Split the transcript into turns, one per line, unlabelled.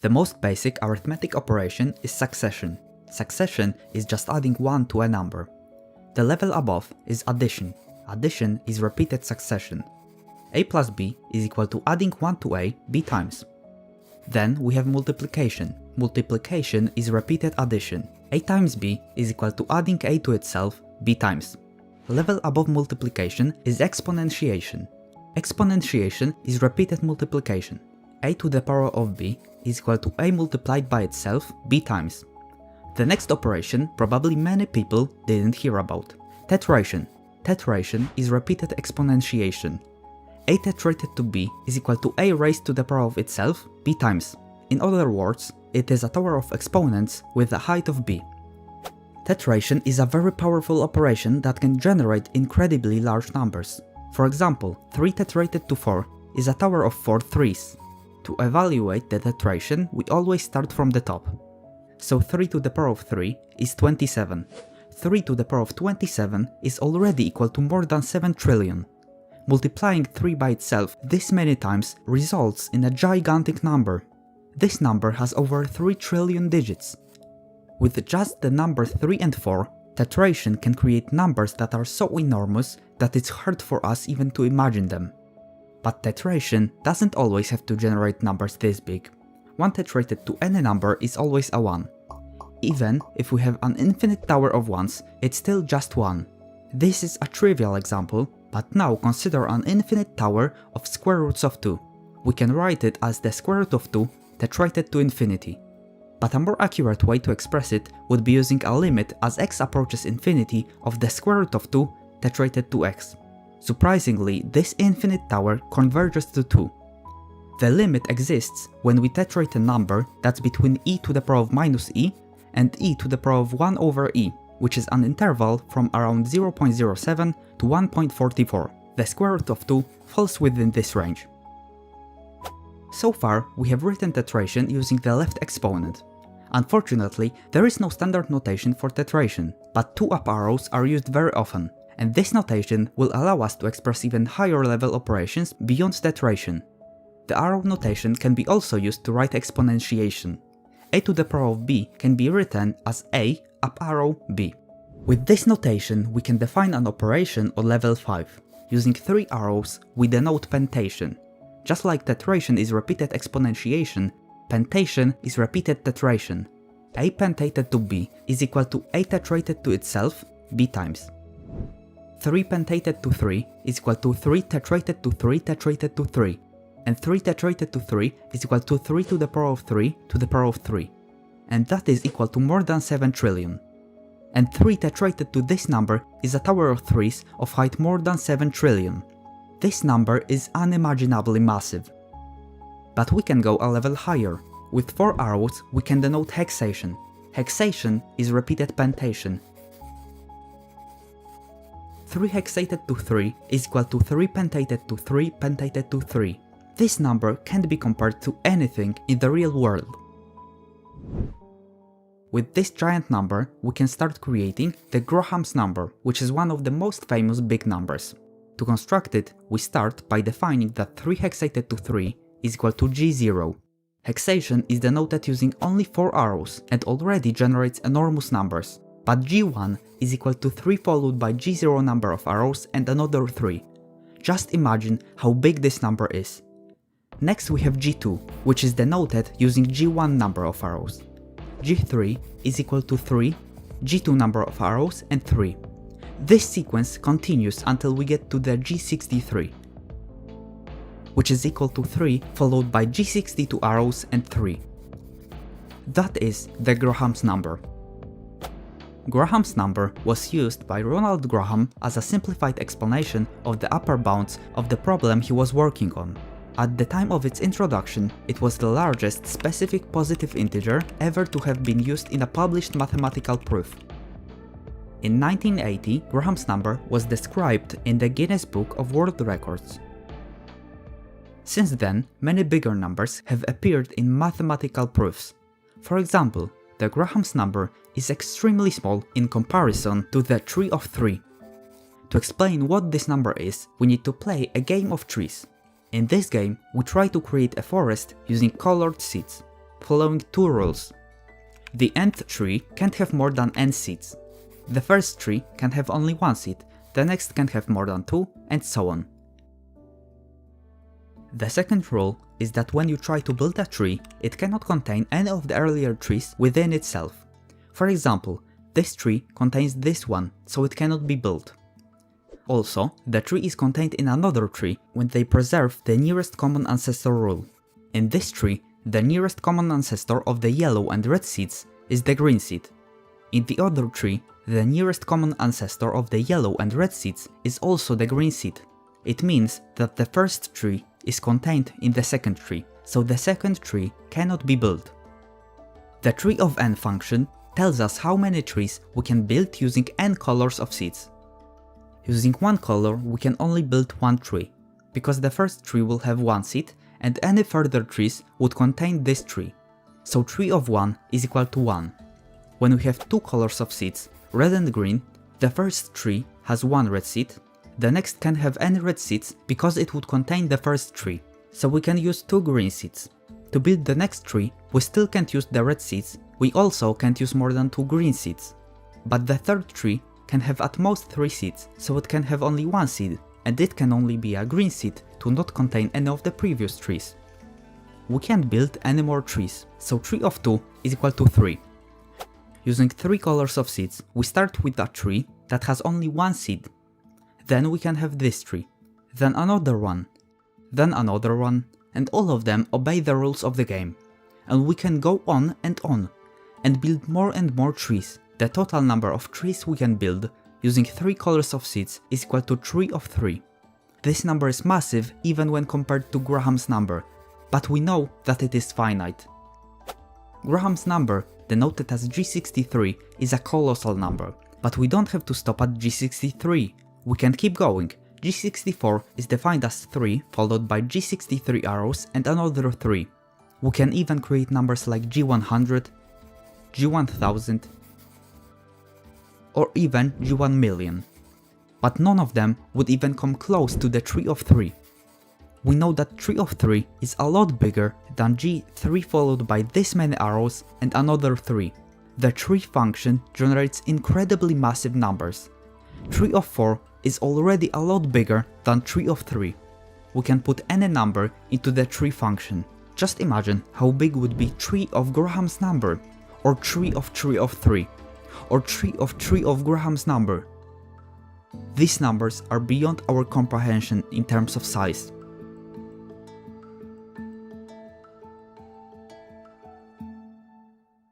The most basic arithmetic operation is succession. Succession is just adding 1 to a number. The level above is addition. Addition is repeated succession. A plus b is equal to adding 1 to a b times. Then we have multiplication. Multiplication is repeated addition. A times b is equal to adding a to itself b times. Level above multiplication is exponentiation. Exponentiation is repeated multiplication. A to the power of b is equal to a multiplied by itself b times. The next operation probably many people didn't hear about. Tetration. Tetration is repeated exponentiation. A tetrated to b is equal to a raised to the power of itself b times. In other words, it is a tower of exponents with a height of b. Tetration is a very powerful operation that can generate incredibly large numbers. For example, 3 tetrated to 4 is a tower of 4 threes. To evaluate the tetration, we always start from the top. So 3 to the power of 3 is 27. 3 to the power of 27 is already equal to more than 7 trillion. Multiplying 3 by itself this many times results in a gigantic number. This number has over 3 trillion digits. With just the numbers 3 and 4, tetration can create numbers that are so enormous that it's hard for us even to imagine them. But tetration doesn't always have to generate numbers this big. 1 tetrated to any number is always a 1. Even if we have an infinite tower of 1s, it's still just 1. This is a trivial example, but now consider an infinite tower of square roots of 2. We can write it as the square root of 2 tetrated to infinity. But a more accurate way to express it would be using a limit as x approaches infinity of the square root of 2 tetrated to x. Surprisingly, this infinite tower converges to 2. The limit exists when we tetrate a number that's between e to the power of minus e and e to the power of 1 over e, which is an interval from around 0.07 to 1.44. The square root of 2 falls within this range. So far, we have written tetration using the left exponent. Unfortunately, there is no standard notation for tetration, but 2 up arrows are used very often, and this notation will allow us to express even higher level operations beyond tetration. The arrow notation can be also used to write exponentiation. A to the power of b can be written as a up arrow b. With this notation, we can define an operation on level 5. Using 3 arrows, we denote pentation. Just like tetration is repeated exponentiation, pentation is repeated tetration. A pentated to b is equal to a tetrated to itself b times. 3 pentated to 3 is equal to 3 tetrated to 3 tetrated to 3, and 3 tetrated to 3 is equal to 3 to the power of 3 to the power of 3, and that is equal to more than 7 trillion. And 3 tetrated to this number is a tower of 3s of height more than 7 trillion. This number is unimaginably massive. But we can go a level higher. With 4 arrows, we can denote hexation. Hexation is repeated pentation. 3 hexated to 3 is equal to 3 pentated to 3 pentated to 3. This number can't be compared to anything in the real world. With this giant number, we can start creating the Graham's number, which is one of the most famous big numbers. To construct it, we start by defining that 3 hexated to 3 is equal to G0. Hexation is denoted using only 4 arrows and already generates enormous numbers, but G1 is equal to 3 followed by G0 number of arrows and another 3. Just imagine how big this number is. Next we have G2, which is denoted using G1 number of arrows. G3 is equal to 3, G2 number of arrows and 3. This sequence continues until we get to the G63, which is equal to 3 followed by G62 arrows and 3. That is the Graham's number. Graham's number was used by Ronald Graham as a simplified explanation of the upper bounds of the problem he was working on. At the time of its introduction, it was the largest specific positive integer ever to have been used in a published mathematical proof. In 1980, Graham's number was described in the Guinness Book of World Records. Since then, many bigger numbers have appeared in mathematical proofs. For example, the Graham's number is extremely small in comparison to the tree of 3. To explain what this number is, we need to play a game of trees. In this game, we try to create a forest using colored seeds. following two rules. The nth tree can't have more than n seeds. The first tree can have only one seed, the next can have more than two, and so on. The second rule is that when you try to build a tree, it cannot contain any of the earlier trees within itself. For example, this tree contains this one, so it cannot be built. Also, the tree is contained in another tree when they preserve the nearest common ancestor rule. In this tree, the nearest common ancestor of the yellow and red seeds is the green seed. In the other tree, the nearest common ancestor of the yellow and red seeds is also the green seed. It means that the first tree is contained in the second tree, so the second tree cannot be built. The tree of n function tells us how many trees we can build using n colors of seeds. Using one color, we can only build one tree, because the first tree will have one seed and any further trees would contain this tree. So tree of 1 is equal to 1. When we have two colors of seeds, red and green, the first tree has one red seed, the next can have any red seeds because it would contain the first tree, so we can use two green seeds. To build the next tree, we still can't use the red seeds, we also can't use more than two green seeds. But the third tree can have at most 3 seeds, so it can have only one seed, and it can only be a green seed to not contain any of the previous trees. We can't build any more trees, so tree of 2 is equal to 3. Using 3 colors of seeds, we start with a tree that has only one seed. Then we can have this tree, then another one, and all of them obey the rules of the game. And we can go on, and build more and more trees. The total number of trees we can build using 3 colors of seeds is equal to tree of 3. This number is massive even when compared to Graham's number, but we know that it is finite. Graham's number, denoted as G63, is a colossal number, but we don't have to stop at G63, we can keep going. G64 is defined as 3 followed by G63 arrows and another 3. We can even create numbers like G100, G1000, or even G1 million. But none of them would even come close to the tree of 3. We know that tree of 3 is a lot bigger than G3 followed by this many arrows and another 3. The tree function generates incredibly massive numbers. Tree of 4 is already a lot bigger than tree of 3. We can put any number into the tree function. Just imagine how big would be tree of Graham's number, or tree of 3, or tree of Graham's number. These numbers are beyond our comprehension in terms of size.